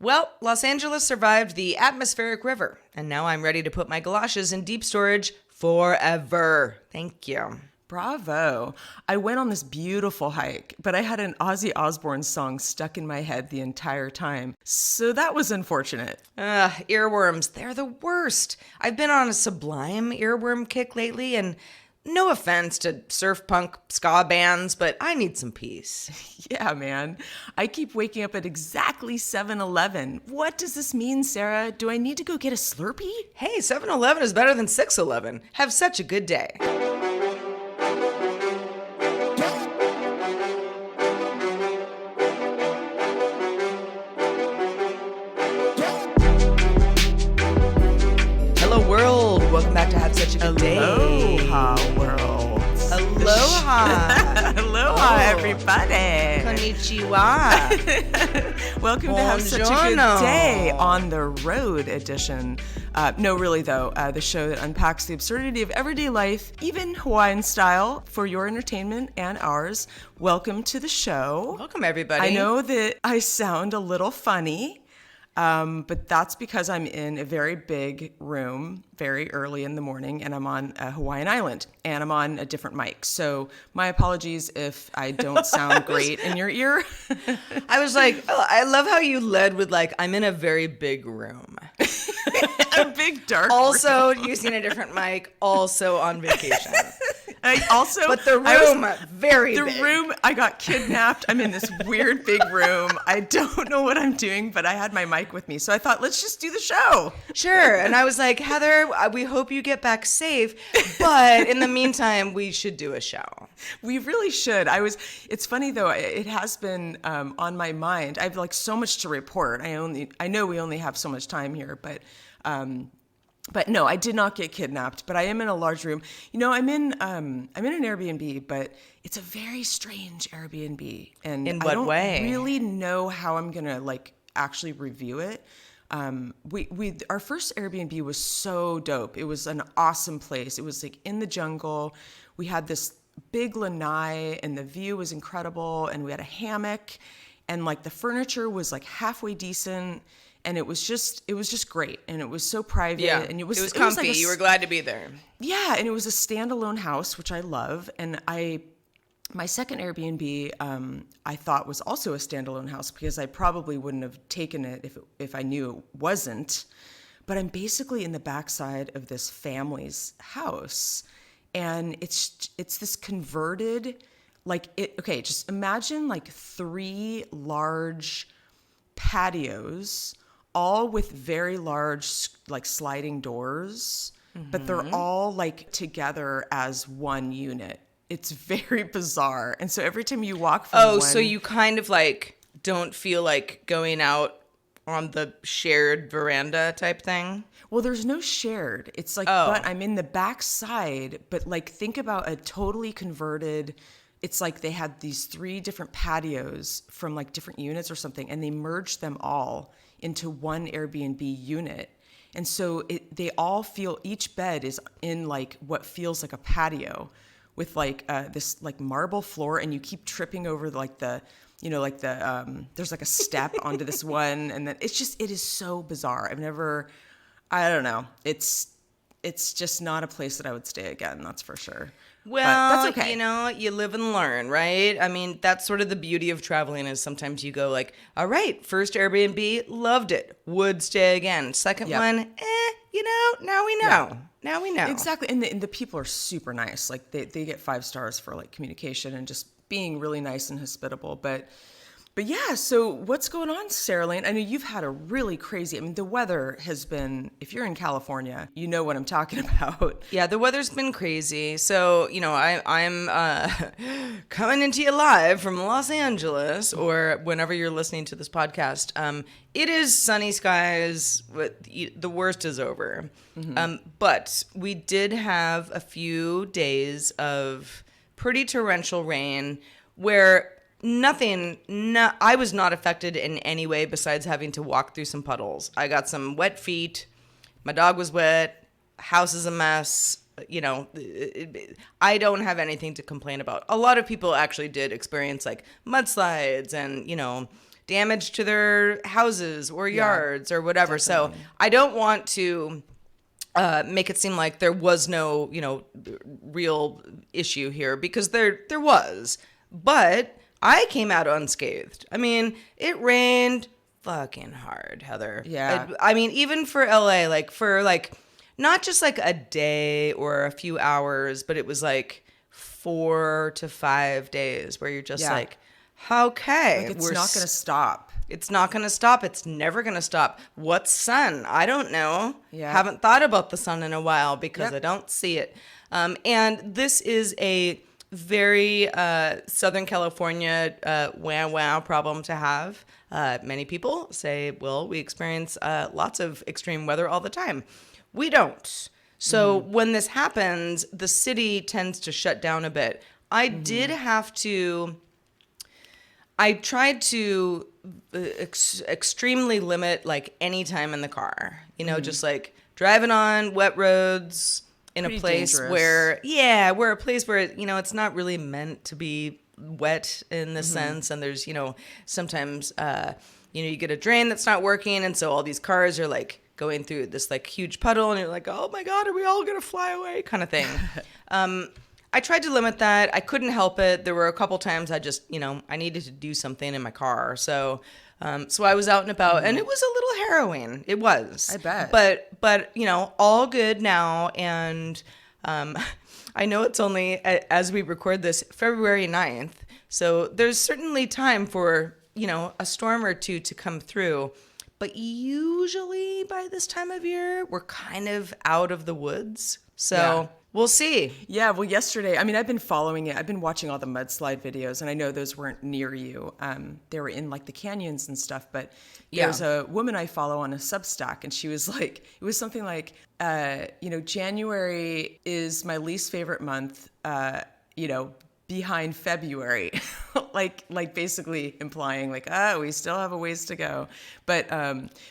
Well, Los Angeles survived the atmospheric river, and now I'm ready to put my galoshes in deep storage forever. Thank you. Bravo. I went on this beautiful hike, but I had an Ozzy Osbourne song stuck in my head the entire time. So that was unfortunate. Earworms, they're the worst. I've been on a sublime earworm kick lately, and no offense to surf punk ska bands, but I need some peace. Yeah, man. I keep waking up at exactly 7-Eleven. What does this mean, Sarah? Do I need to go get a Slurpee? Hey, 7-Eleven is better than 6-Eleven. Have such a good day. Hello, world. Welcome back to Have Such a Good Day. Aloha, world. Aloha. Aloha, everybody. Konnichiwa. Welcome to Have Such a Good Day on the Road edition. No, really, though, the show that unpacks the absurdity of everyday life, even Hawaiian style, for your entertainment and ours. Welcome to the show. Welcome, everybody. I know that I sound a little funny. But that's because I'm in a very big room very early in the morning, and I'm on a Hawaiian island, and I'm on a different mic. So my apologies if I don't sound great in your ear. I was like, oh, I love how you led with like, I'm in a very big room. A big dark Also using a different mic, also on vacation. But the room, very big. The room, I got kidnapped. I'm in this weird big room. I don't know what I'm doing, but I had my mic with me. So I thought, let's just do the show. Sure. And I was like, Heather, we hope you get back safe. But in the meantime, we should do a show. We really should. It's funny though, it has been on my mind. I have like so much to report. I know we only have so much time here, but no, I did not get kidnapped, but I am in a large room. You know, I'm in an Airbnb, but it's a very strange Airbnb. And in what way? I don't really know how I'm going to like actually review it. Our first Airbnb was so dope. It was an awesome place. It was like in the jungle. We had this big lanai and the view was incredible. And we had a hammock and like the furniture was like halfway decent. And it was just great. And it was so private. Yeah, and it was comfy. It was like you were glad to be there. Yeah, and it was a standalone house, which I love. And my second Airbnb, I thought was also a standalone house because I probably wouldn't have taken it if I knew it wasn't. But I'm basically in the backside of this family's house. And it's this converted, just imagine like 3 large patios, all with very large like sliding doors, but they're all like together as one unit. It's very bizarre. And so every time you walk from so you kind of like don't feel like going out on the shared veranda type thing? Well, there's no shared. It's like, but I'm in the backside, but like think about a totally converted. It's like they had these 3 different patios from like different units or something, and they merged them all into one Airbnb unit. And so they all feel, each bed is in like what feels like a patio with like this like marble floor, and you keep tripping over like there's like a step onto this one, and then it is so bizarre. I don't know. It's just not a place that I would stay again, that's for sure. Well, that's okay. You know, you live and learn, right? I mean, that's sort of the beauty of traveling is sometimes you go like, all right, first Airbnb, loved it, would stay again. Second one, now we know. Yeah. Now we know. Exactly. And the people are super nice. Like they get 5 stars for like communication and just being really nice and hospitable. But yeah, so what's going on, Sarah Lane? I know you've had a really crazy, the weather has been, if you're in California, you know what I'm talking about. Yeah, the weather's been crazy. So, I'm coming into you live from Los Angeles, or whenever you're listening to this podcast. It is sunny skies, but the worst is over. Mm-hmm. But we did have a few days of pretty torrential rain where I was not affected in any way besides having to walk through some puddles. I got some wet feet. My dog was wet. House is a mess. I don't have anything to complain about. A lot of people actually did experience like mudslides and, damage to their houses or yards or whatever. definitely. So I don't want to make it seem like there was no, real issue here, because there was. But I came out unscathed. I mean, it rained fucking hard, Heather. Yeah. I mean, even for LA, like for like not just like a day or a few hours, but it was like 4 to 5 days where you're just Yeah. like, okay, Like, it's not going to stop. it's not going to stop. It's never going to stop. What's sun? I don't know. Yeah. Haven't thought about the sun in a while because Yep. I don't see it. And this is a very Southern California wow problem to have. Many people say, well, we experience lots of extreme weather all the time. We don't. So when this happens, the city tends to shut down a bit. I did have to... I tried to extremely limit like any time in the car, just like driving on wet roads in Pretty a place dangerous. where a place where, it's not really meant to be wet in the sense. And there's, sometimes, you get a drain that's not working. And so all these cars are like going through this like huge puddle and you're like, oh my God, are we all going to fly away kind of thing. I tried to limit that. I couldn't help it. There were a couple times I just, I needed to do something in my car. So I was out and about, and it was a little harrowing. It was. I bet. But all good now. And I know it's only, as we record this, February 9th. So there's certainly time for, a storm or two to come through. But usually by this time of year, we're kind of out of the woods. So... Yeah. We'll see. Yeah, well, yesterday, I mean, I've been following it. I've been watching all the mudslide videos, and I know those weren't near you. They were in like the canyons and stuff. But there's a woman I follow on a Substack, and she was like, it was something like, January is my least favorite month, behind February, like basically implying like, we still have a ways to go. But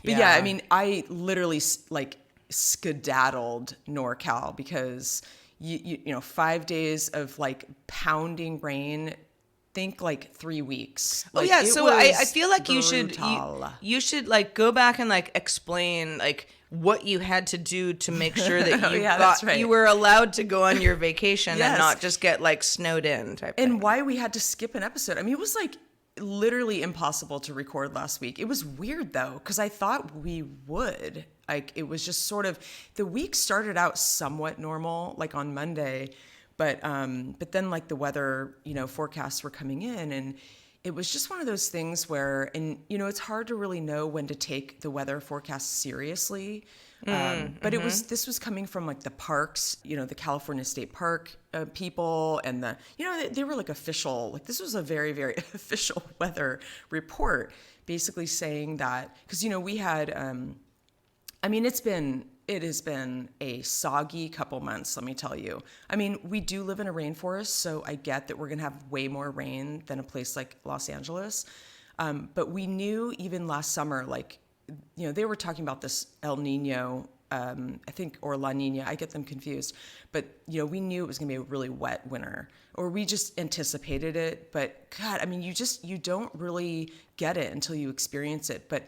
yeah, I mean, I literally like skedaddled NorCal because you 5 days of like pounding rain. Think like 3 weeks. Oh Like, yeah, it so I was feel like brutal. you should like go back and like explain like what you had to do to make sure that you that's right. you were allowed to go on your vacation and Yes. not just get like snowed in type And thing. why we had to skip an episode. I mean, it was like literally impossible to record last week. It was weird though, because I thought we would. Like, it was just sort of, the week started out somewhat normal, like on Monday, but then like the weather, forecasts were coming in, and it was just one of those things where, and it's hard to really know when to take the weather forecast seriously. But this was coming from like the parks, the California State Park people, and they were like official, like this was a very, very official weather report, basically saying that, because, we had, I mean, it has been a soggy couple months, let me tell you. I mean, we do live in a rainforest, so I get that we're going to have way more rain than a place like Los Angeles. But we knew even last summer, like, they were talking about this El Nino, I think, or La Nina, I get them confused. But, we knew it was going to be a really wet winter, or we just anticipated it. But God, I mean, you don't really get it until you experience it. But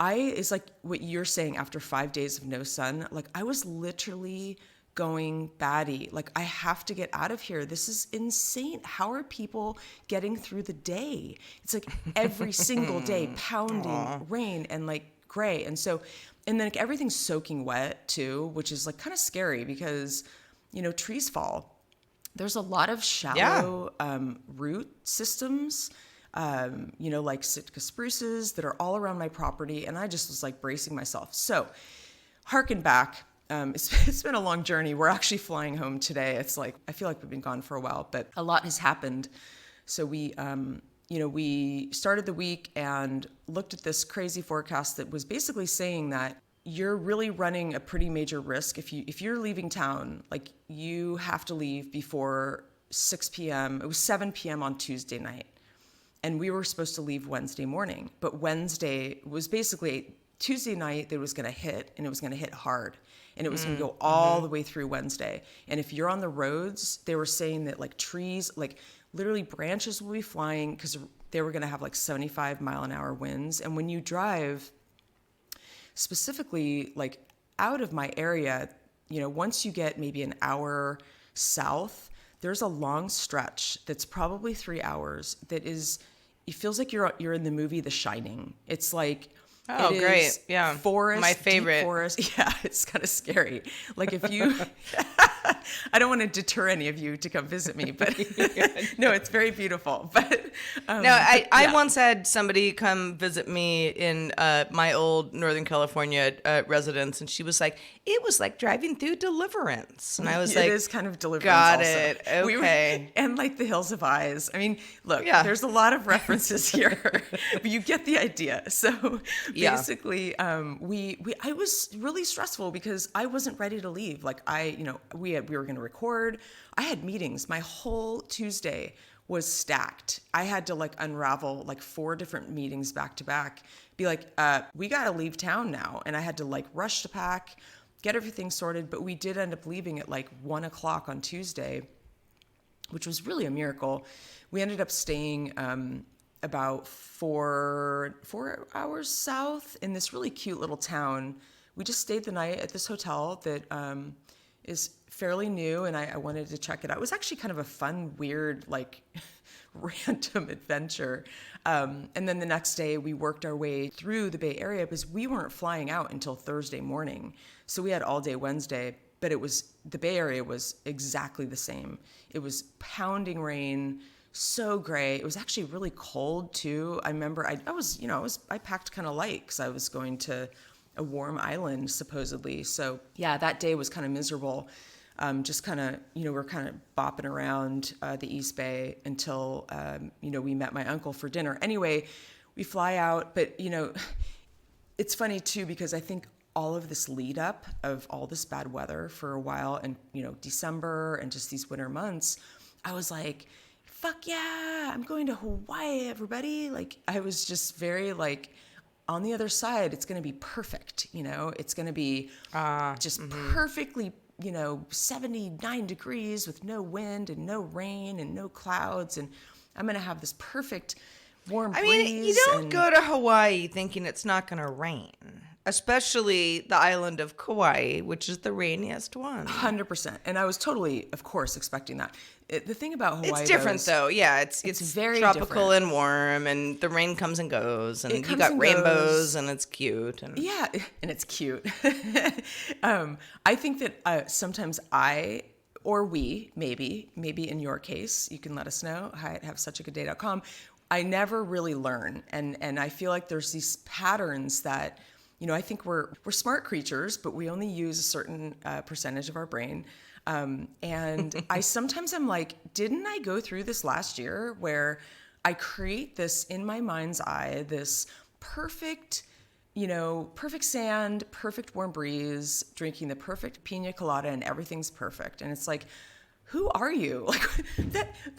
it's like what you're saying, after 5 days of no sun, like I was literally going batty. Like, I have to get out of here. This is insane. How are people getting through the day? It's like every single day, pounding rain and like gray. And then like everything's soaking wet too, which is like kind of scary because, trees fall. There's a lot of shallow root systems, like Sitka spruces that are all around my property. And I just was like bracing myself. So harken back. It's been a long journey. We're actually flying home today. It's like, I feel like we've been gone for a while, but a lot has happened. So we started the week and looked at this crazy forecast that was basically saying that you're really running a pretty major risk. If you're leaving town, like you have to leave before 6 p.m. It was 7 p.m. on Tuesday night. And we were supposed to leave Wednesday morning, but Wednesday was basically Tuesday night that was going to hit, and it was going to hit hard, and it was going to go all the way through Wednesday. And if you're on the roads, they were saying that like trees, like literally branches will be flying because they were going to have like 75-mile-an-hour winds. And when you drive specifically like out of my area, once you get maybe an hour south, there's a long stretch that's probably 3 hours that is, it feels like you're in the movie The Shining. It's like, oh, it great. is Yeah. forest, My favorite. deep forest. Yeah, it's kind of scary. Like if you, I don't want to deter any of you to come visit me, but no, it's very beautiful. But no, I once had somebody come visit me in my old Northern California residence, and she was like, "It was like driving through Deliverance," and I was like, "It is kind of Deliverance." Got also. it. Okay. And like the Hills of Eyes. I mean, look, Yeah. there's a lot of references here, but you get the idea. So Yeah. basically, I was really stressful because I wasn't ready to leave. Like we were going to record. I had meetings. My whole Tuesday was stacked. I had to like unravel like 4 different meetings back to back. Be like, we got to leave town now, and I had to like rush to pack, get everything sorted. But we did end up leaving at like 1:00 on Tuesday, which was really a miracle. We ended up staying about 4 hours south in this really cute little town. We just stayed the night at this hotel that is fairly new, and I wanted to check it out. It was actually kind of a fun, weird, like random adventure. And then the next day we worked our way through the Bay Area because we weren't flying out until Thursday morning. So we had all day Wednesday, but the Bay Area was exactly the same. It was pounding rain, so gray. It was actually really cold too. I remember I packed kind of light because I was going to a warm island supposedly. So yeah, that day was kind of miserable. Just kind of, we're kind of bopping around the East Bay until, we met my uncle for dinner. Anyway, we fly out, but, it's funny too, because I think all of this lead up of all this bad weather for a while and, December and just these winter months, I was like, fuck yeah, I'm going to Hawaii, everybody. Like, I was just very like, on the other side, it's going to be perfect. It's going to be just perfectly 79 degrees with no wind and no rain and no clouds. And I'm going to have this perfect warm breeze. I mean, you don't go to Hawaii thinking it's not going to rain, especially the island of Kauai, which is the rainiest one. 100%. And I was totally, of course, expecting that. The thing about Hawaii, it's different though. Yeah, it's very tropical different. and warm, and the rain comes and goes, and It you comes got and rainbows, goes. and it's cute. And Yeah, and it's cute. I think that sometimes or we, maybe in your case, you can let us know, hi at havesuchagoodday.com. I never really learn. And I feel like there's these patterns that, I think we're smart creatures, but we only use a certain percentage of our brain. And I sometimes am like, didn't I go through this last year where I create this in my mind's eye, this perfect, perfect sand, perfect warm breeze, drinking the perfect pina colada, and everything's perfect. And it's like, who are you? Like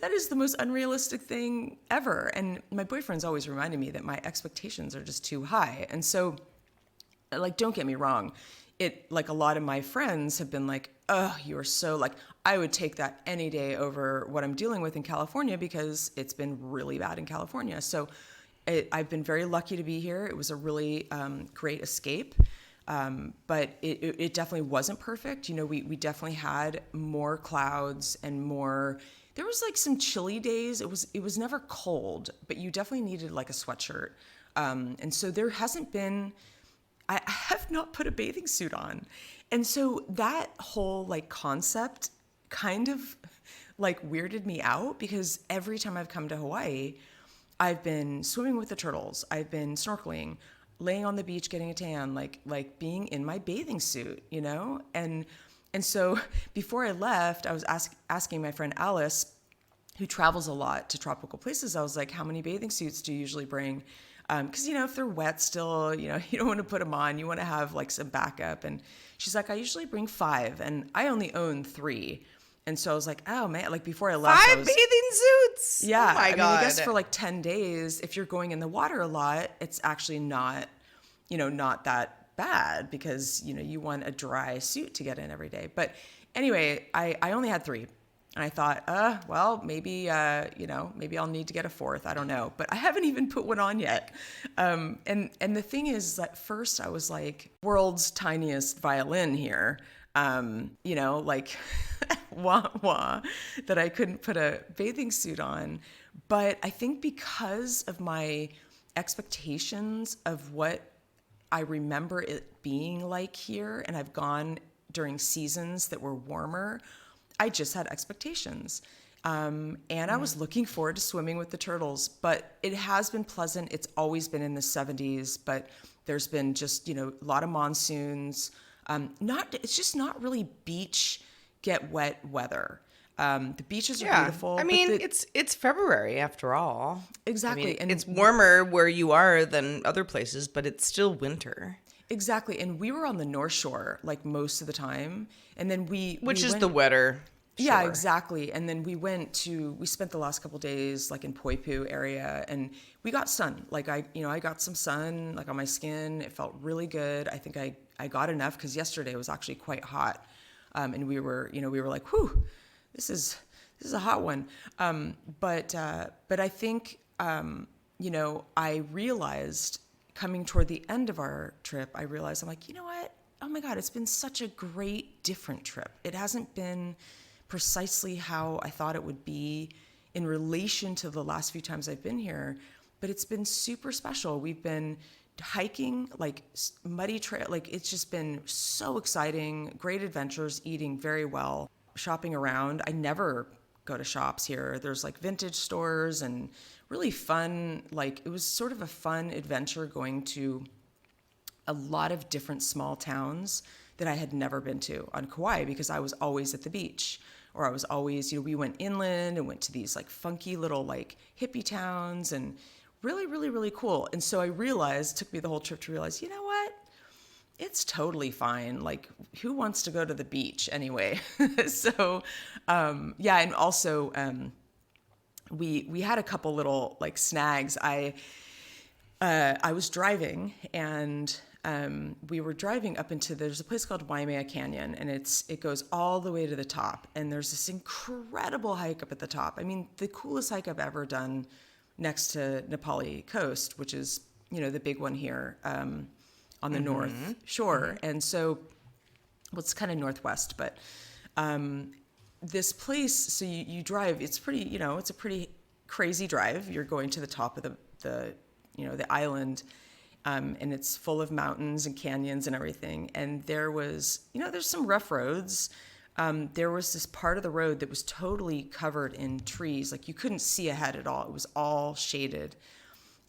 that is the most unrealistic thing ever. And my boyfriend's always reminded me that my expectations are just too high. And so, like, don't get me wrong. Like a lot of my friends have been like, oh, you are so like, I would take that any day over what I'm dealing with in California because it's been really bad in California. So I've been very lucky to be here. It was a really great escape. But it definitely wasn't perfect. We definitely had more clouds and there was like some chilly days. It was never cold, but you definitely needed like a sweatshirt. And so there hasn't been, I have not put a bathing suit on. And so that whole like concept kind of like weirded me out because every time I've come to Hawaii, I've been swimming with the turtles. I've been snorkeling, laying on the beach, getting a tan, like being in my bathing suit, And so before I left, I was asking my friend Alice, who travels a lot to tropical places. I was like, how many bathing suits do you usually bring? Because, if they're wet still, you don't want to put them on. You want to have like some backup. And she's like, I usually bring 5 and I only own 3. And so I was like, oh man, like before I left, 5 bathing suits. Yeah. Oh my God. I guess for like 10 days, if you're going in the water a lot, it's actually not not that bad because, you want a dry suit to get in every day. But anyway, I only had 3. And I thought, well, maybe, maybe I'll need to get a 4th. I don't know. But I haven't even put one on yet. And the thing is, at first I was like, world's tiniest violin here. Like, wah, wah, that I couldn't put a bathing suit on. But I think because of my expectations of what I remember it being like here, and I've gone during seasons that were warmer, I just had expectations. And I was looking forward to swimming with the turtles, but it has been pleasant. It's always been in the 70s, but there's been just, a lot of monsoons. It's just not really beach get wet weather. The beaches are beautiful. I mean, it's February after all. Exactly. I mean, And it's warmer where you are than other places, but it's still winter. Exactly. And we were on the North Shore like most of the time. And then Which is the wetter shore. Yeah, exactly. And then we spent the last couple days like in Poipu area, and we got sun. Like I got some sun like on my skin. It felt really good. I think I got enough because yesterday was actually quite hot. And we were like, whew, this is a hot one. But I think, I realized coming toward the end of our trip, I'm like, you know what? Oh my God, it's been such a great, different trip. It hasn't been precisely how I thought it would be in relation to the last few times I've been here, but it's been super special. We've been hiking, like muddy trail, like it's just been so exciting, great adventures, eating very well, shopping around. I never go to shops here. There's like vintage stores and really fun, like it was sort of a fun adventure going to a lot of different small towns that I had never been to on Kauai because I was always at the beach, or I was always, we went inland and went to these like funky little like hippie towns and really, really, really cool. And so I realized, it took me the whole trip to realize, you know what? It's totally fine. Like, who wants to go to the beach anyway? So, and also we had a couple little like snags. I was driving and we were driving up there's a place called Waimea Canyon, and it goes all the way to the top, and there's this incredible hike up at the top. I mean, the coolest hike I've ever done next to Nepali Coast, which is, the big one here on the North Shore. And so, well, it's kind of northwest, but this place, so you drive, it's pretty, it's a pretty crazy drive. You're going to the top of the island, and it's full of mountains and canyons and everything. And there was, there's some rough roads. There was this part of the road that was totally covered in trees. Like you couldn't see ahead at all. It was all shaded,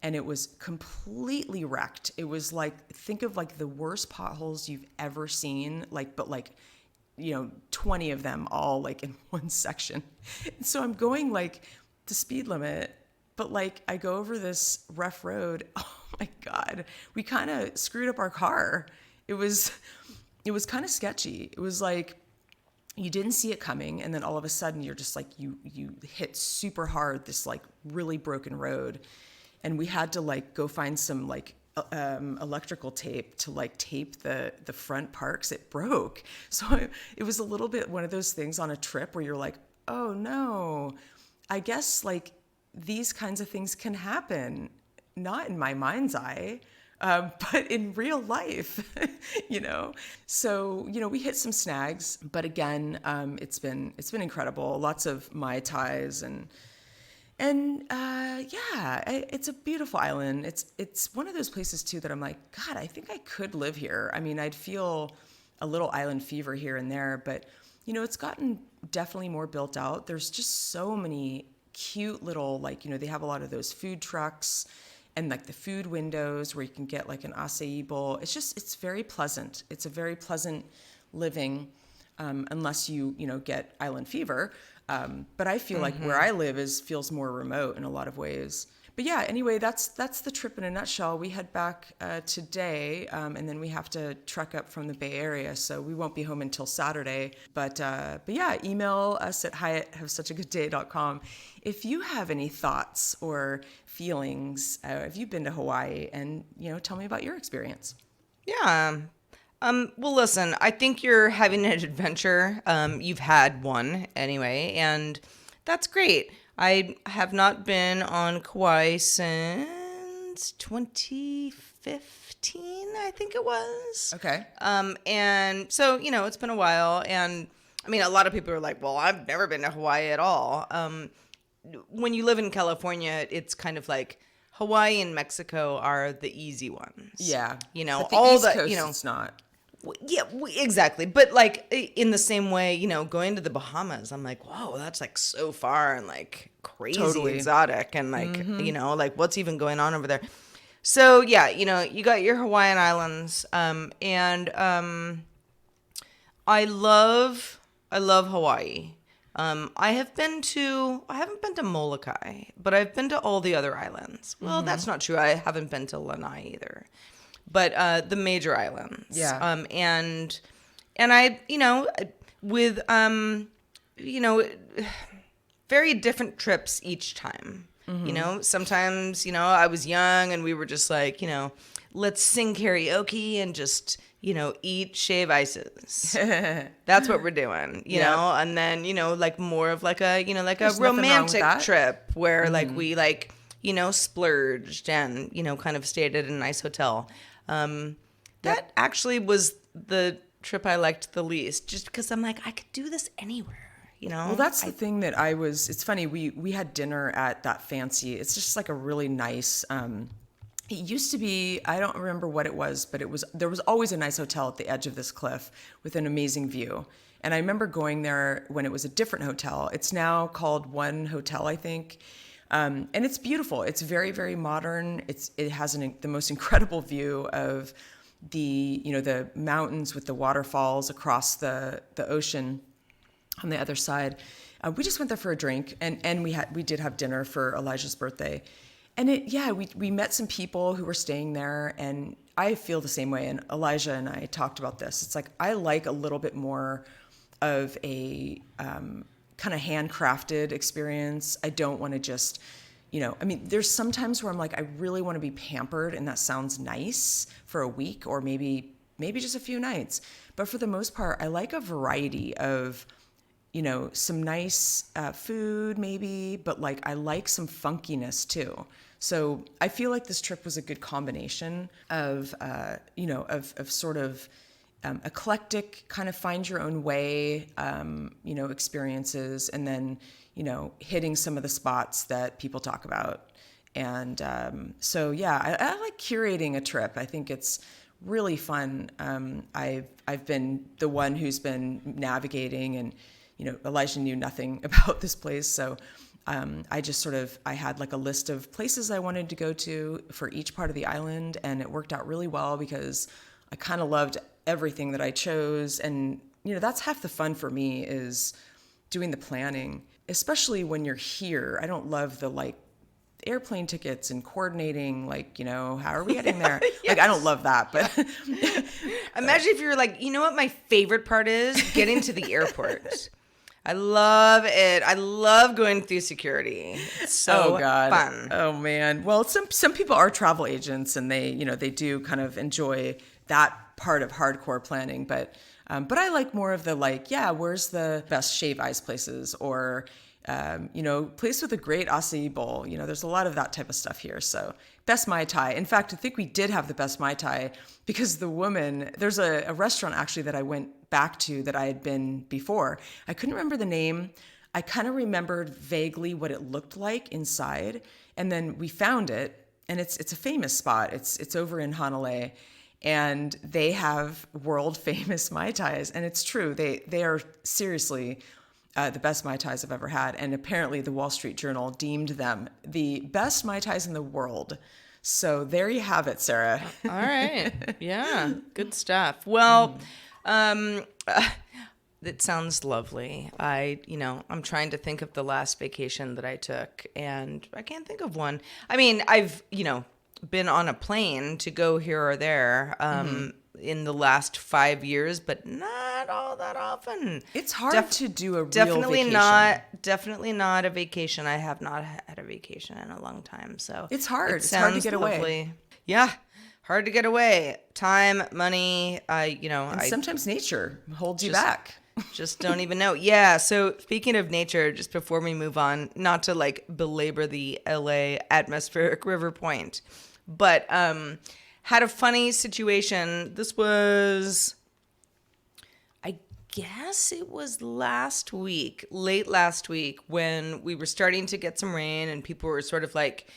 and it was completely wrecked. It was like, think of like the worst potholes you've ever seen, but 20 of them all like in one section. And so I'm going like the speed limit, but like I go over this rough road. Oh my God, we kind of screwed up our car. It was kind of sketchy. It was like, you didn't see it coming, and then all of a sudden you're just like, you hit super hard this like really broken road, and we had to like go find some like electrical tape to like tape the front part 'cause it broke. So it was a little bit one of those things on a trip where you're like, oh no, I guess like these kinds of things can happen, not in my mind's eye, but in real life, So, we hit some snags, but again, it's been incredible. Lots of Mai Tais it's a beautiful island. It's one of those places too that I'm like, God, I think I could live here. I mean, I'd feel a little island fever here and there, but it's gotten definitely more built out. There's just so many cute little, they have a lot of those food trucks and like the food windows where you can get like an acai bowl. It's very pleasant. It's a very pleasant living, unless you get island fever. But I feel like where I live feels more remote in a lot of ways. But yeah, anyway, that's the trip in a nutshell. We head back today, and then we have to trek up from the Bay Area, so we won't be home until Saturday. But yeah, email us at hi@havesuchagoodday.com if you have any thoughts or feelings. If you've been to Hawaii, and tell me about your experience. Yeah. Well, listen, I think you're having an adventure. You've had one anyway, and that's great. I have not been on Kauai since 2015, I think it was. Okay. And so, it's been a while. And I mean, a lot of people are like, well, I've never been to Hawaii at all. When you live in California, it's kind of like Hawaii and Mexico are the easy ones. Yeah. But all East the, Coast, it's not. Yeah, exactly. But like in the same way, going to the Bahamas, I'm like, whoa, that's like so far and like crazy Totally. exotic and like, like what's even going on over there? So yeah, you got your Hawaiian Islands, and I love Hawaii. I haven't been to Molokai, but I've been to all the other islands. Well, that's not true. I haven't been to Lanai either. But the major islands. Yeah. And I, with very different trips each time. Sometimes, I was young and we were just like, let's sing karaoke and just, eat shave ices. That's what we're doing, you know? And then, like more of like a, like There's a nothing wrong with romantic that. trip where like we like, splurged and, kind of stayed at a nice hotel. That actually was the trip I liked the least, just because I'm like, I could do this anywhere, Well, that's the thing that it's funny, we had dinner at that fancy, it's just like a really nice, it used to be, I don't remember what it was, but there was always a nice hotel at the edge of this cliff with an amazing view. And I remember going there when it was a different hotel. It's now called One Hotel, I think. And it's beautiful. It's very, very modern. It has the most incredible view of the mountains with the waterfalls across the ocean on the other side. We just went there for a drink, and we did have dinner for Elijah's birthday. And we met some people who were staying there, and I feel the same way. And Elijah and I talked about this. It's like I like a little bit more of a kind of handcrafted experience. I don't want to just, I mean, there's some times where I'm like, I really want to be pampered, and that sounds nice for a week or maybe just a few nights. But for the most part, I like a variety of, some nice food maybe, but like I like some funkiness too. So I feel like this trip was a good combination of, of sort of eclectic, kind of find your own way, experiences, and then, hitting some of the spots that people talk about. And so, yeah, I like curating a trip. I think it's really fun. I've been the one who's been navigating, and, Elijah knew nothing about this place. So I had like a list of places I wanted to go to for each part of the island, and it worked out really well because I kind of loved everything that I chose. And, that's half the fun for me is doing the planning, especially when you're here. I don't love the like airplane tickets and coordinating, like, how are we getting there? Yes. Like, I don't love that, but imagine if you're like, what my favorite part is? Getting to the airport. I love it. I love going through security. It's so fun. Oh man. Well, some people are travel agents, and they do kind of enjoy that part of hardcore planning, but I like more of the like, where's the best shave ice places, or place with a great acai bowl. There's a lot of that type of stuff here. So best Mai Tai. In fact, I think we did have the best Mai Tai because there's a restaurant actually that I went back to that I had been before. I couldn't remember the name. I kind of remembered vaguely what it looked like inside. And then we found it, and it's a famous spot. It's over in Hanalei. And they have world famous Mai Tais. And it's true. They are seriously the best Mai Tais I've ever had. And apparently the Wall Street Journal deemed them the best Mai Tais in the world. So there you have it, Sarah. All right. Yeah. Good stuff. Well, It sounds lovely. I'm trying to think of the last vacation that I took, and I can't think of one. I mean, I've, been on a plane to go here or there in the last 5 years, but not all that often. It's hard to do a real Definitely vacation. definitely not a vacation. I have not had a vacation in a long time, so It's hard. it It's hard to sounds get away. lovely. Yeah, hard to get away. Time, money. And I sometimes nature holds you back. just don't even know. Yeah. So speaking of nature, just before we move on, not to like belabor the LA atmospheric river point, but had a funny situation. This was, I guess it was late last week, when we were starting to get some rain and people were sort of like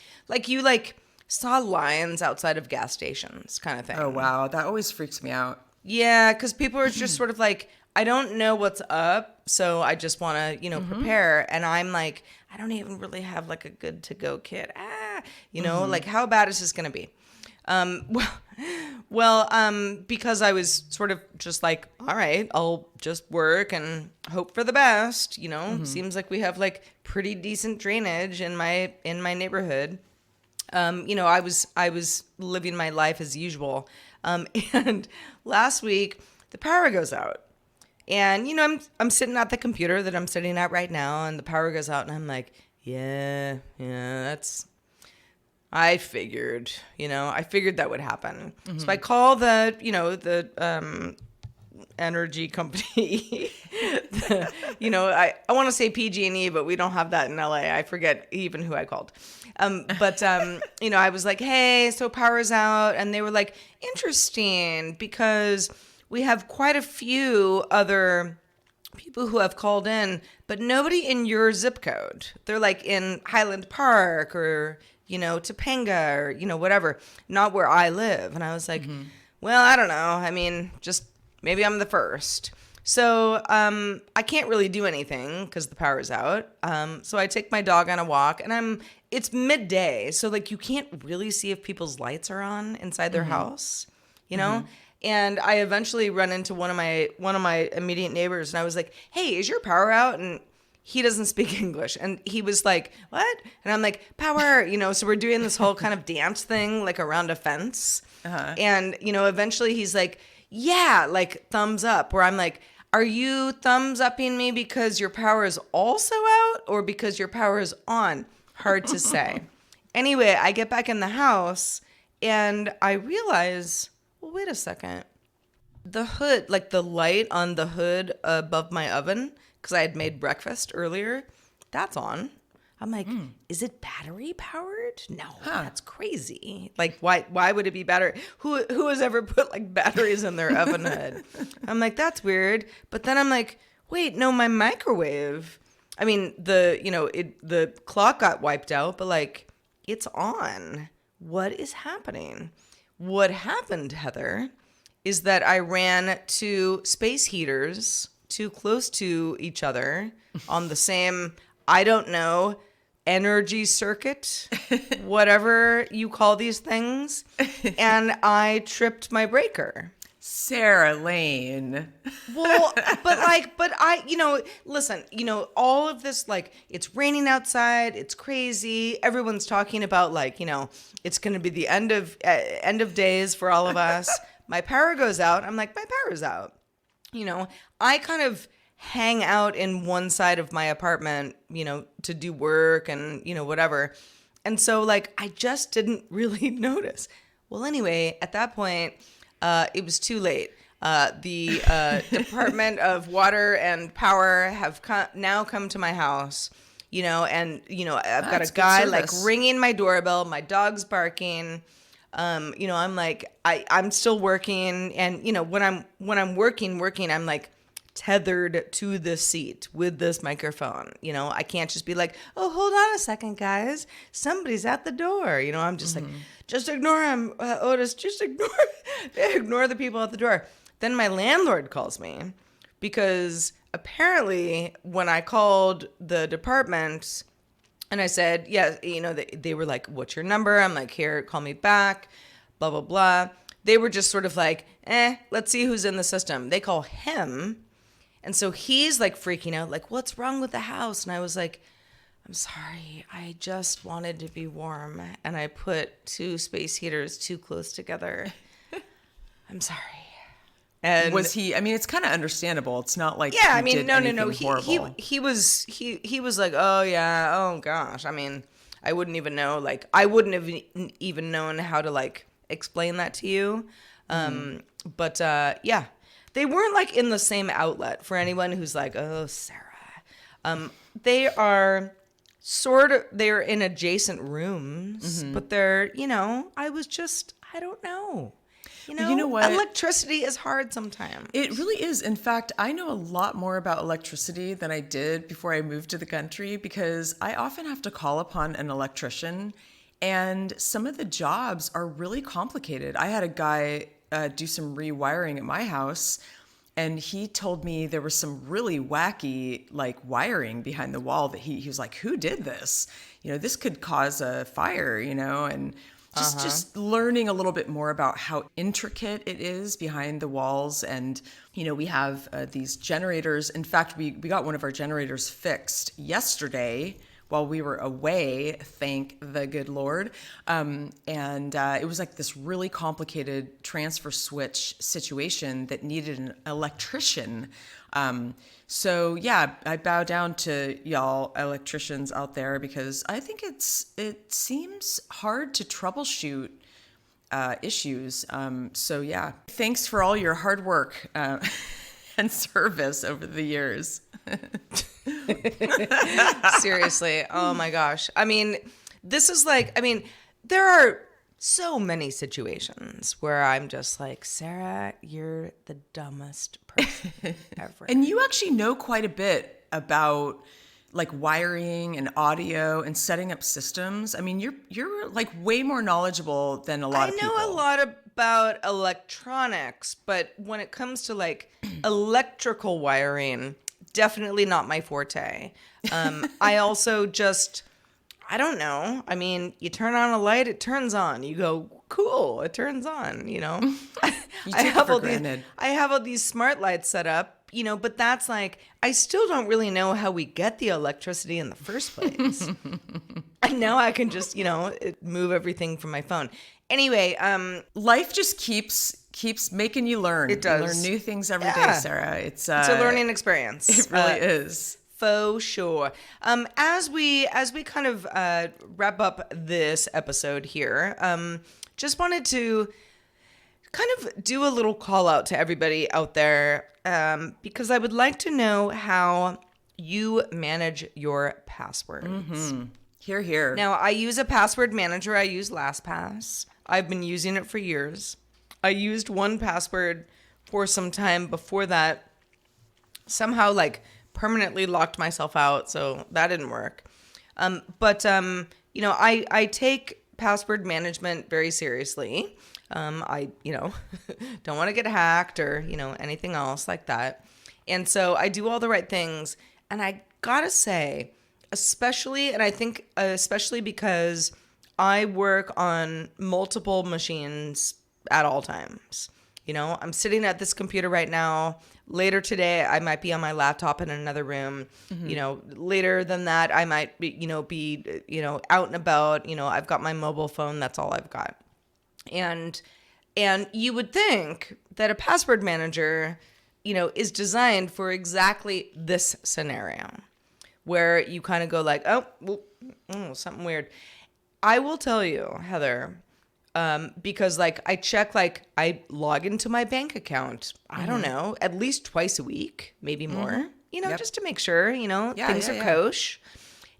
you like saw lines outside of gas stations kind of thing. Oh, wow. That always freaks me out. Yeah, because people are just sort of like, I don't know what's up, so I just want to, prepare. And I'm like, I don't even really have like a good to go kit. Like how bad is this going to be? Because I was sort of just like, all right, I'll just work and hope for the best. Seems like we have like pretty decent drainage in my neighborhood. I was living my life as usual. And last week the power goes out, and I'm sitting at the computer that I'm sitting at right now, and the power goes out, and I'm like, yeah, that's. I figured that would happen. Mm-hmm. So I call the energy company. I want to say PG&E, but we don't have that in LA. I forget even who I called. I was like, hey, so power's out. And they were like, interesting, because we have quite a few other people who have called in, but nobody in your zip code. They're like in Highland Park or, Topanga or, whatever, not where I live. And I was like, well, I don't know. I mean, just maybe I'm the first. So I can't really do anything because the power's out. So I take my dog on a walk, and it's midday. So like you can't really see if people's lights are on inside their house, And I eventually run into one of my immediate neighbors, and I was like, hey, is your power out? And he doesn't speak English. And he was like, what? And I'm like, power, so we're doing this whole kind of dance thing, like around a fence. Uh-huh. And, eventually he's like, yeah, like thumbs up, where I'm like, are you thumbs upping me because your power is also out or because your power is on? Hard to say. Anyway, I get back in the house and I realize, well, wait a second. The hood, like the light on the hood above my oven, because I had made breakfast earlier, that's on. I'm like, is it battery powered? No, that's crazy. Like, why would it be battery? Who has ever put like batteries in their oven hood? I'm like, that's weird. But then I'm like, wait, no, my microwave. I mean, the clock got wiped out, but like, it's on. What is happening? What happened, Heather, is that I ran two space heaters too close to each other on the same, I don't know, energy circuit, whatever you call these things, and I tripped my breaker. Sarah Lane. Well, but I, listen, all of this, like, it's raining outside, it's crazy. Everyone's talking about, like, it's going to be the end of days for all of us. My power goes out. I'm like, my power's out. I kind of hang out in one side of my apartment, to do work and, whatever. And so, like, I just didn't really notice. Well, anyway, at that point, it was too late. The Department of Water and Power have now come to my house, and, I've got a guy like ringing my doorbell. My dog's barking. I'm like, I'm still working. And, when I'm working, I'm like tethered to the seat with this microphone. I can't just be like, oh, hold on a second, guys. Somebody's at the door. I'm just like, just ignore him, Otis, just ignore the people at the door. Then my landlord calls me because apparently when I called the department and I said, yeah, they were like, what's your number? I'm like, here, call me back, blah, blah, blah. They were just sort of like, let's see who's in the system. They call him. And so he's like freaking out, like, what's wrong with the house? And I was like, I'm sorry, I just wanted to be warm. And I put 2 space heaters too close together. I'm sorry. And Was he? I mean, it's kind of understandable. It's not like yeah, he I mean, did no. anything He horrible. he was he was like, oh yeah, oh gosh. I mean, I wouldn't even know. Like, I wouldn't have even known how to like explain that to you. But yeah, they weren't like in the same outlet. For anyone who's like, oh Sarah, they are they're in adjacent rooms, but they're I don't know. You know what? Electricity is hard sometimes. It really is. In fact, I know a lot more about electricity than I did before I moved to the country because I often have to call upon an electrician, and some of the jobs are really complicated. I had a guy do some rewiring at my house, and he told me there was some really wacky like wiring behind the wall that he was like, who did this? This could cause a fire, and just learning a little bit more about how intricate it is behind the walls. And, we have these generators. In fact, we got one of our generators fixed yesterday while we were away, thank the good Lord. And it was like this really complicated transfer switch situation that needed an electrician. So yeah, I bow down to y'all electricians out there because I think it seems hard to troubleshoot issues. So yeah, thanks for all your hard work and service over the years. Seriously. Oh my gosh. I mean, there are so many situations where I'm just like, Sarah, you're the dumbest person ever. And you actually know quite a bit about like wiring and audio and setting up systems. I mean, you're like way more knowledgeable than a lot of people. I know a lot about electronics, but when it comes to like electrical wiring, definitely not my forte. I also I don't know. I mean, you turn on a light, it turns on. You go, cool, it turns on, You take it for granted. I have all these smart lights set up, but that's like, I still don't really know how we get the electricity in the first place. And now I can just, move everything from my phone. Anyway, life just keeps making you learn. It does. You learn new things every day, Sarah. It's a learning experience. It really is. For sure. As we kind of wrap up this episode here, just wanted to kind of do a little call out to everybody out there because I would like to know how you manage your passwords. Mm-hmm. Hear, hear. Now, I use a password manager. I use LastPass. I've been using it for years. I used 1Password for some time before that. Somehow, like, permanently locked myself out, so that didn't work. But I take password management very seriously. I don't want to get hacked or anything else like that, and so I do all the right things. And I gotta say, especially because I work on multiple machines at all times. I'm sitting at this computer right now. Later today, I might be on my laptop in another room. Mm-hmm. Later than that, I might be out and about. I've got my mobile phone. That's all I've got. And you would think that a password manager, is designed for exactly this scenario where you kind of go like, oh, something weird. I will tell you, Heather, because like I log into my bank account, I don't know, at least twice a week, maybe more, Yep. just to make sure, things are kosher.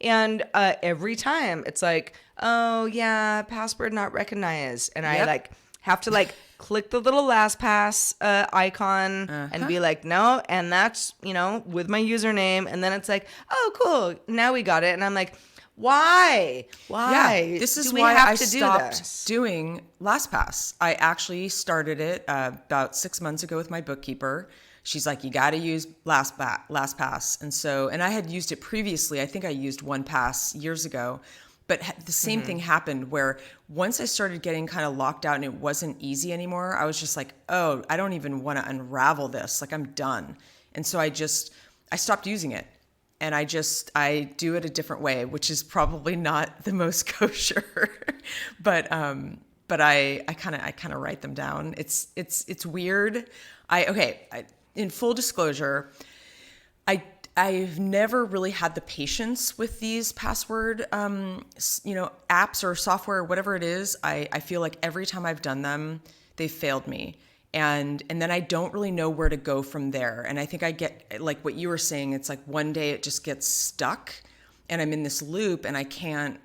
And every time it's like, oh yeah, password not recognized. And I like have to like click the little LastPass icon and be like, no. And that's, with my username. And then it's like, oh, cool. Now we got it. And I'm like, why? Yeah, this is why I stopped doing LastPass. I actually started it about 6 months ago with my bookkeeper. She's like, you got to use LastPass. And I had used it previously. I think I used 1Pass years ago. But the same thing happened where once I started getting kind of locked out and it wasn't easy anymore, I was just like, oh, I don't even want to unravel this. Like, I'm done. And so I stopped using it. And I do it a different way, which is probably not the most kosher, but I kind of write them down. It's weird. In full disclosure, I've never really had the patience with these password, apps or software or whatever it is. I feel like every time I've done them, they've failed me. And then I don't really know where to go from there. And I think I get, like what you were saying, it's like one day it just gets stuck and I'm in this loop and I can't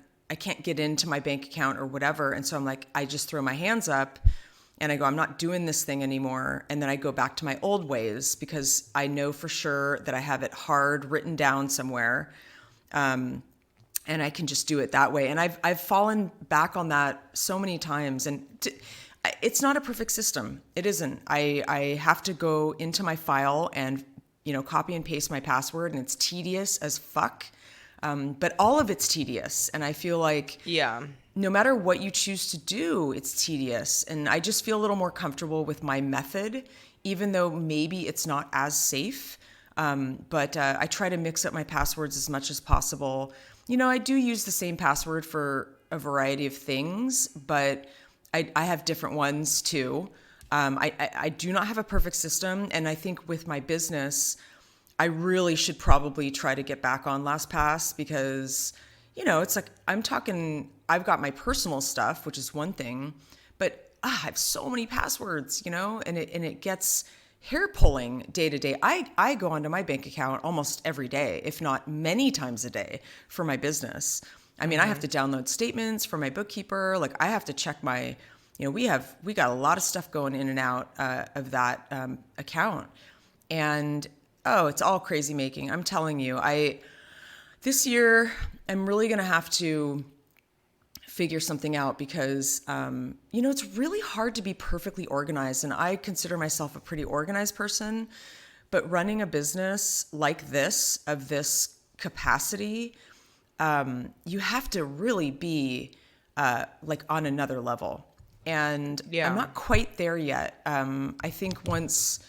get into my bank account or whatever. And so I'm like, I just throw my hands up and I go, I'm not doing this thing anymore. And then I go back to my old ways because I know for sure that I have it hard written down somewhere. And I can just do it that way. And I've fallen back on that so many times. And it's not a perfect system. It isn't. I have to go into my file and, copy and paste my password, and it's tedious as fuck. But all of it's tedious. And I feel like no matter what you choose to do, it's tedious. And I just feel a little more comfortable with my method, even though maybe it's not as safe. But I try to mix up my passwords as much as possible. I do use the same password for a variety of things, but I have different ones too. I do not have a perfect system. And I think with my business, I really should probably try to get back on LastPass because, it's like I've got my personal stuff, which is one thing, but I have so many passwords, and it gets hair pulling day to day. I go onto my bank account almost every day, if not many times a day for my business. I mean, I have to download statements for my bookkeeper. Like I have to check my, we got a lot of stuff going in and out of that account. And, it's all crazy making. I'm telling you, this year I'm really going to have to figure something out because, it's really hard to be perfectly organized. And I consider myself a pretty organized person, but running a business like this, of this capacity, you have to really be like on another level. And I'm not quite there yet. I think once,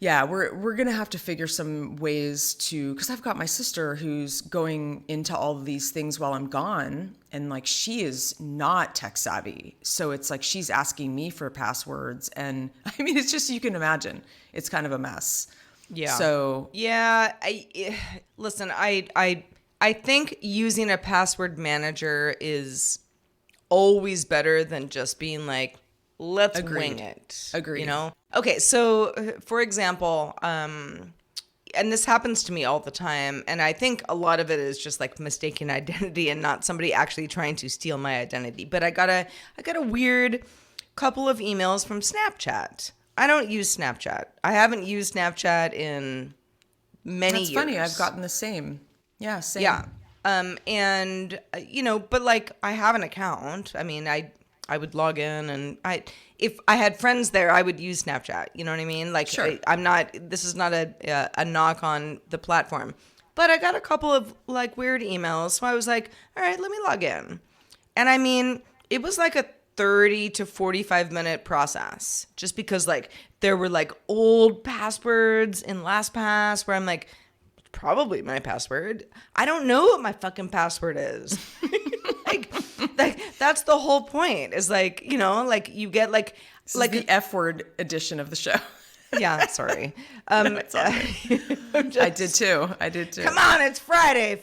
we're going to have to figure some ways to, because I've got my sister who's going into all of these things while I'm gone. And like, she is not tech savvy. So it's like, she's asking me for passwords. And I mean, it's just, you can imagine, it's kind of a mess. Yeah. So listen, I think using a password manager is always better than just being like, let's wing it. Agreed. Okay, so for example, and this happens to me all the time, and I think a lot of it is just like mistaken identity and not somebody actually trying to steal my identity. But I got a weird couple of emails from Snapchat. I don't use Snapchat. I haven't used Snapchat in many years. That's funny. I've gotten the same. Yeah, same. Yeah. But like I have an account. I mean, I would log in and if I had friends there, I would use Snapchat. You know what I mean? Like, sure. This is not a knock on the platform, but I got a couple of like weird emails. So I was like, all right, let me log in. And I mean, it was like a 30 to 45 minute process just because like there were like old passwords in LastPass where I'm like, probably my password. I don't know what my fucking password is. like that's the whole point is like, like you get like the F word edition of the show. Yeah, sorry. It's all good. I did too. Come on, it's Friday.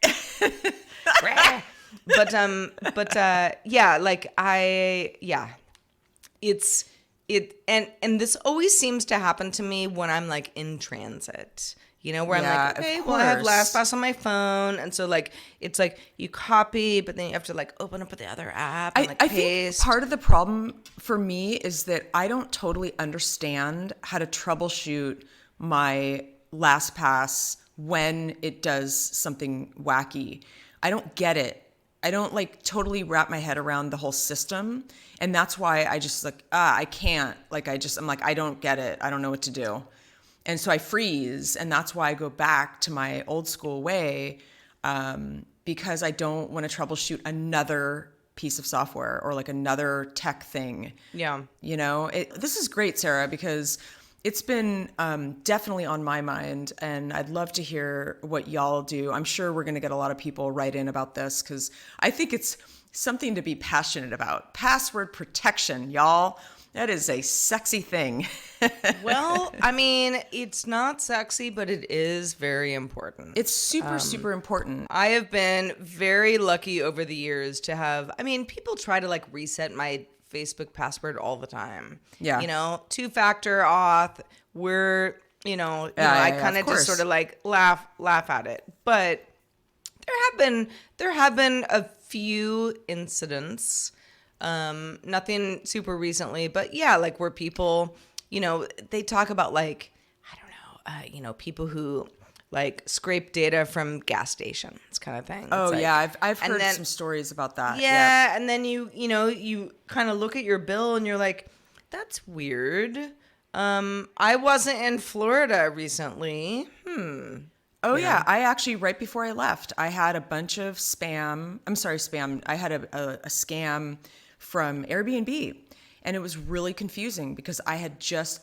And this always seems to happen to me when I'm like in transit. Where I'm like, okay, well, I have LastPass on my phone. And so, like, it's like you copy, but then you have to, like, open up the other app and, like, I paste. think part of the problem for me is that I don't totally understand how to troubleshoot my LastPass when it does something wacky. I don't get it. I don't, like, totally wrap my head around the whole system. And that's why I just, like, I can't. Like, I'm like, I don't get it. I don't know what to do. And so I freeze, and that's why I go back to my old school way, because I don't want to troubleshoot another piece of software or like another tech thing. Yeah. This is great, Sarah, because It's been definitely on my mind, and I'd love to hear what y'all do. I'm sure we're going to get a lot of people write in about this because I think it's something to be passionate about. Password protection, y'all. That is a sexy thing. Well, I mean, it's not sexy, but it is very important. It's super, super important. I have been very lucky over the years to have, I mean, people try to like reset my Facebook password all the time. Yeah. You know, two-factor auth, we're, I kind of just sort of like laugh at it. But there have been a few incidents, nothing super recently, but yeah, like where people, they talk about like, I don't know, people who like scrape data from gas stations kind of thing. Oh, like, yeah, I've heard some stories about that. Yeah, and then you kind of look at your bill and you're like, that's weird. I wasn't in Florida recently. Oh, yeah. I actually, right before I left, I had a bunch of spam. I'm sorry, spam. I had a scam from Airbnb. And it was really confusing because I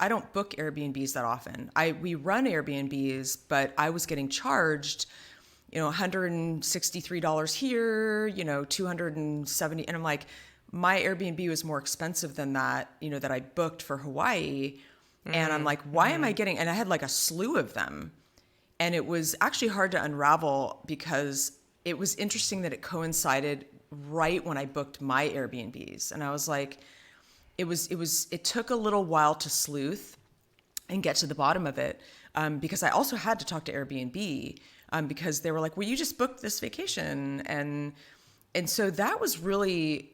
don't book Airbnbs that often. We run Airbnbs, but I was getting charged, $163 here, $270. And I'm like, my Airbnb was more expensive than that, that I booked for Hawaii. And I'm like, why am I getting, and I had like a slew of them. And it was actually hard to unravel because it was interesting that it coincided right when I booked my Airbnbs. And I was like, it took a little while to sleuth and get to the bottom of it, because I also had to talk to Airbnb, because they were like, well, you just booked this vacation. And so that was really,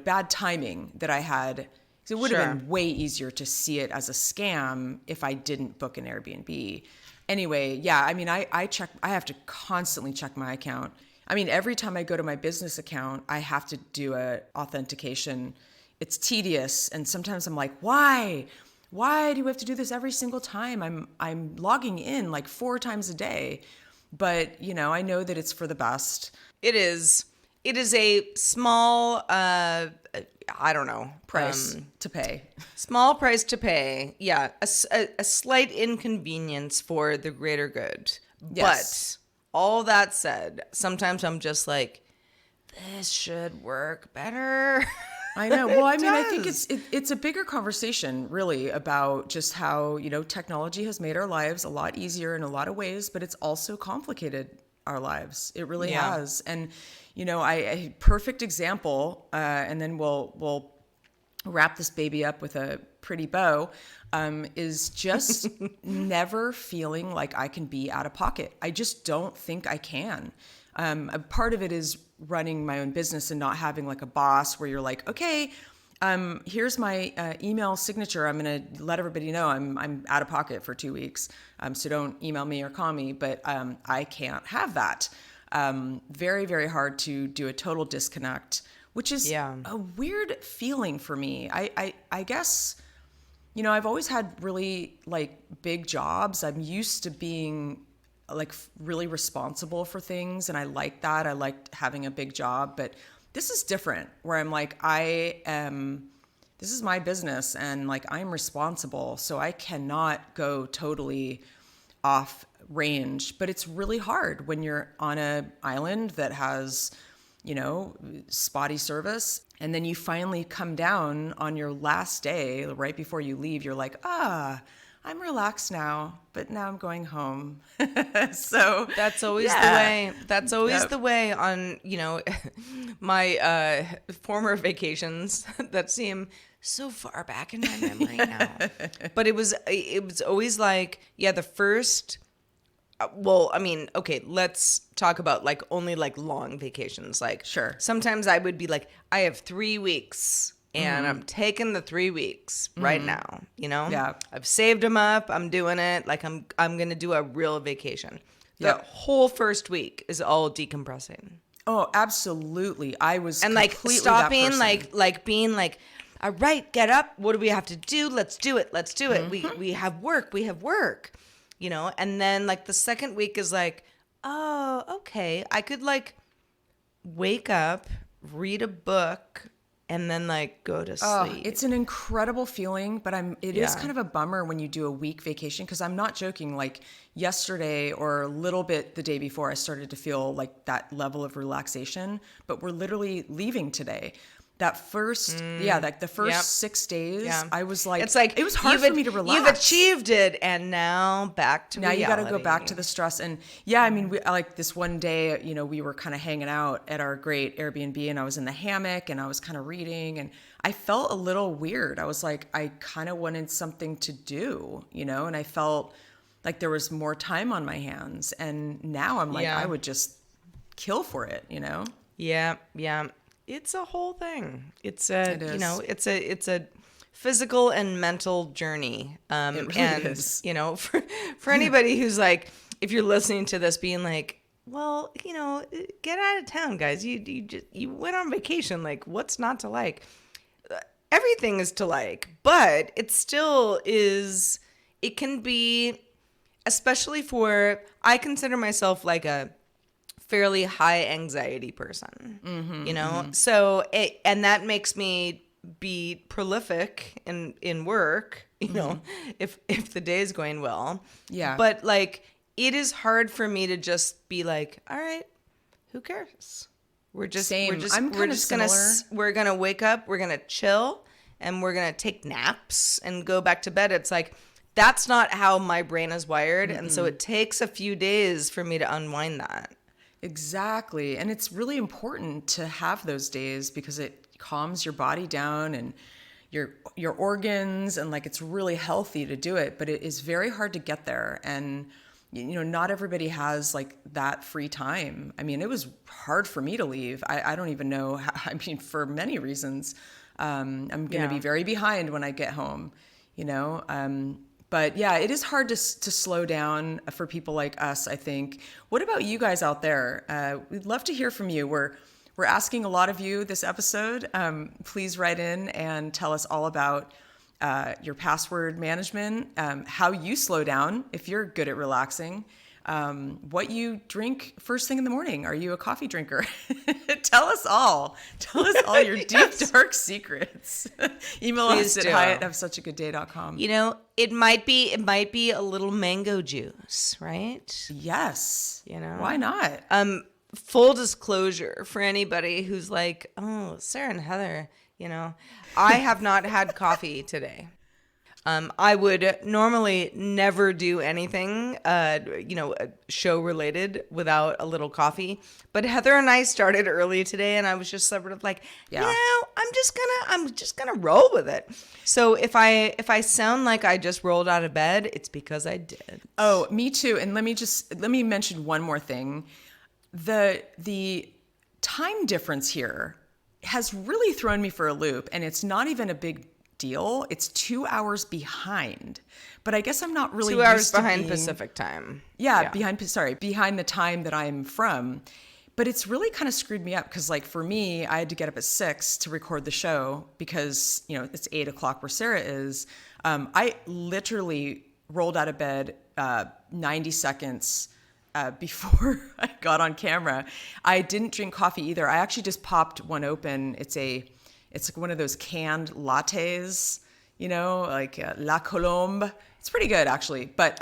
bad timing that I had. So it would have been way easier to see it as a scam if I didn't book an Airbnb. Anyway, yeah, I mean, I have to constantly check my account. I mean, every time I go to my business account, I have to do a authentication. It's tedious, and sometimes I'm like, why? Why do we have to do this every single time? I'm logging in like 4 times a day, but I know that it's for the best. It is a small, I don't know, Price to pay. Small price to pay. Yeah, a slight inconvenience for the greater good. Yes. But all that said, sometimes I'm just like, this should work better. I know. Well, I mean, I think it's a bigger conversation, really, about just how, technology has made our lives a lot easier in a lot of ways, but it's also complicated our lives. It really has. And, a perfect example, and then we'll wrap this baby up with a pretty bow, is just never feeling like I can be out of pocket. I just don't think I can. A part of it is running my own business and not having like a boss where you're like, okay, here's my email signature. I'm going to let everybody know I'm out of pocket for 2 weeks. So don't email me or call me, but I can't have that. Very, very hard to do a total disconnect, which is a weird feeling for me. I guess, I've always had really like big jobs. I'm used to being like really responsible for things, and I like that. I liked having a big job, but this is different where I'm like, this is my business and like I'm responsible, so I cannot go totally off range. But it's really hard when you're on an island that has, spotty service, and then you finally come down on your last day right before you leave. You're like, I'm relaxed now, but now I'm going home. So that's always the way. That's always the way on, my former vacations that seem so far back in my memory now. But it was always like, the first, well, I mean, okay, let's talk about like only like long vacations. Like, sure. Sometimes I would be like, I have 3 weeks. And I'm taking the 3 weeks right now, Yeah. I've saved them up. I'm doing it. Like I'm going to do a real vacation. The whole first week is all decompressing. Oh, absolutely. I was and like stopping, like being like, all right, get up. What do we have to do? Let's do it. Let's do it. We have work. We have work, and then like the second week is like, oh, okay. I could like wake up, read a book, and then like go to Oh, sleep. it's an incredible feeling, but it is Yeah. kind of a bummer when you do a week vacation, because I'm not joking. Like yesterday or a little bit the day before, I started to feel like that level of relaxation, but we're literally leaving today. That first, like the first Yep. 6 days, Yeah. I was like, It's like it was hard for me to relax. You've achieved it, and now back to Now reality. you got to go back to the stress. And yeah, I mean, like this one day, we were kind of hanging out at our great Airbnb, and I was in the hammock and I was kind of reading, and I felt a little weird. I was like, I kind of wanted something to do, and I felt like there was more time on my hands. And now I'm like, Yeah. I would just kill for it, Yeah, yeah. It's a whole thing. It's a It is. it's a physical and mental journey. It really and is. for anybody who's like, if you're listening to this being like, well, get out of town, guys. You went on vacation. Like, what's not to like? Everything is to like, but it still is. It can be, especially for, I consider myself like a fairly high anxiety person, So and that makes me be prolific in work, if the day is going well. Yeah. But like, it is hard for me to just be like, all right, who cares? Same. I'm kinda similar. We're gonna wake up, we're gonna chill, and we're gonna take naps and go back to bed. It's like, that's not how my brain is wired, and so it takes a few days for me to unwind that. Exactly. And it's really important to have those days because it calms your body down and your organs, and like it's really healthy to do it, but it is very hard to get there. And not everybody has like that free time. I mean, it was hard for me to leave. I don't even know how, I mean, for many reasons. I'm going to be very behind when I get home, But yeah, it is hard to slow down for people like us, I think. What about you guys out there? We'd love to hear from you. We're asking a lot of you this episode. Please write in and tell us all about your password management, how you slow down if you're good at relaxing, what you drink first thing in the morning. Are you a coffee drinker? Tell us all. Tell us all your deep, dark secrets. Email Please us do. at hi@havesuchagooddday.com. It might be a little mango juice, right? Yes. Why Why not? Full disclosure for anybody who's like, oh, Sarah and Heather, I have not had coffee today. I would normally never do anything, show related without a little coffee. But Heather and I started early today, and I was just sort of like, I'm just gonna roll with it. So if I sound like I just rolled out of bed, it's because I did. Oh, me too. And let me mention one more thing. The time difference here has really thrown me for a loop, and it's not even a big deal. It's 2 hours behind, but I guess I'm not really 2 hours used to behind being- Pacific time. behind the time that I'm from. But it's really kind of screwed me up because, like, for me, I had to get up at 6 to record the show because it's 8 o'clock where Sarah is. I literally rolled out of bed 90 seconds before I got on camera. I didn't drink coffee either. I actually just popped one open. It's like one of those canned lattes, like La Colombe. It's pretty good actually. But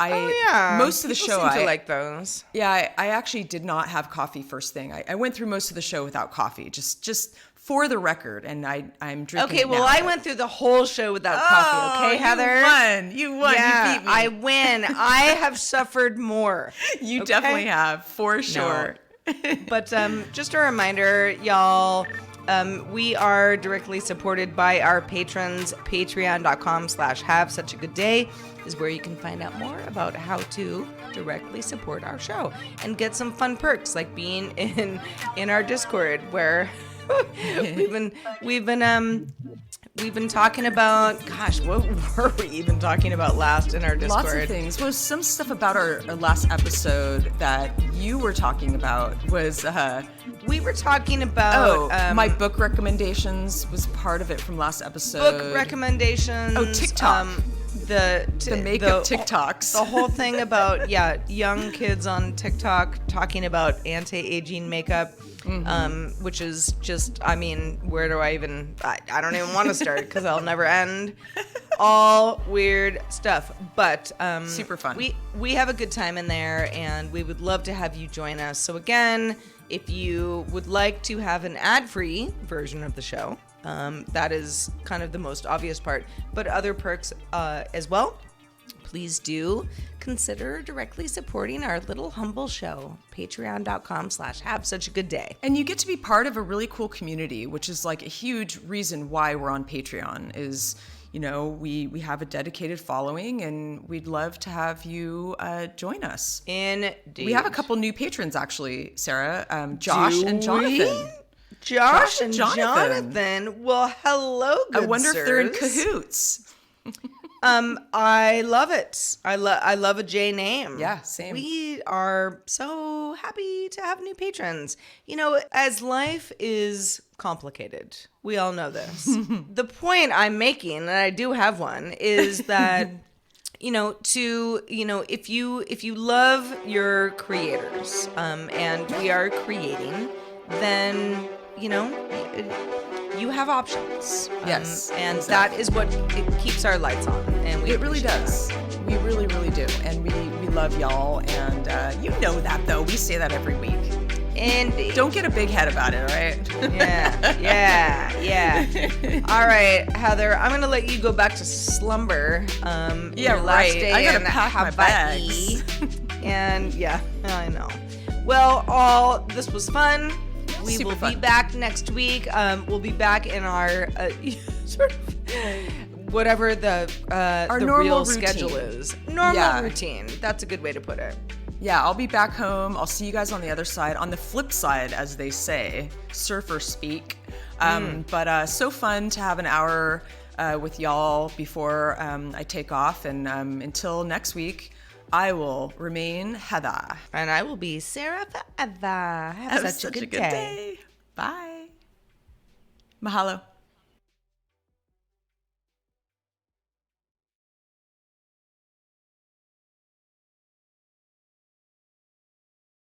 most of the People show, seem to like those. Yeah, I actually did not have coffee first thing. I went through most of the show without coffee, just for the record, and I'm drinking. Okay, it well, now, I but- went through the whole show without coffee. Okay, Heather. You won. Yeah, You beat me. I win. I have suffered more. You okay? definitely have, for sure. But just a reminder, y'all, we are directly supported by our patrons. Patreon.com/havesuchagoodday is where you can find out more about how to directly support our show and get some fun perks like being in our Discord where we've been talking about, gosh, what were we even talking about last in our Discord? Lots of things. Well, some stuff about our last episode that you were talking about was we were talking about my book recommendations was part of it from last episode. book recommendations. TikTok. The makeup TikToks. The whole thing about, young kids on TikTok talking about anti-aging makeup, which is just, I mean, where do I don't even want to start because I'll never end. All weird stuff. But super fun. We have a good time in there, and we would love to have you join us. So again, if you would like to have an ad-free version of the show, that is kind of the most obvious part, but other perks as well, please do consider directly supporting our little humble show, patreon.com/havesuchagoodday. And you get to be part of a really cool community, which is like a huge reason why we're on Patreon is, you know, we have a dedicated following, and we'd love to have you join us. Indeed. We have a couple new patrons, actually, Sarah. Josh and Jonathan. Josh and Jonathan. Well, hello, good I wonder sirs. if they're in cahoots. I love it. I love a J name. Yeah, same. We are so happy to have new patrons. You know, as life is complicated, we all know this. The point I'm making, and I do have one, is that if you love your creators, and we are creating, then you have options. Yes, and exactly. That is what keeps our lights on. And it really does. That. We really, really do. And we love y'all. And you know that, though. We say that every week. Indeed. Don't get a big head about it, all right? Yeah. All right, Heather, I'm going to let you go back to slumber. Yeah, last day I got to pack my bags. And, yeah, I know. Well, this was fun. We will be back next week. We'll be back in our sort of whatever the real routine. Schedule is. Normal routine. That's a good way to put it. Yeah, I'll be back home. I'll see you guys on the other side. On the flip side, as they say, surfer speak. But so fun to have an hour with y'all before I take off. And until next week, I will remain Heather. And I will be Sarah forever. Have such a good day. Bye. Mahalo.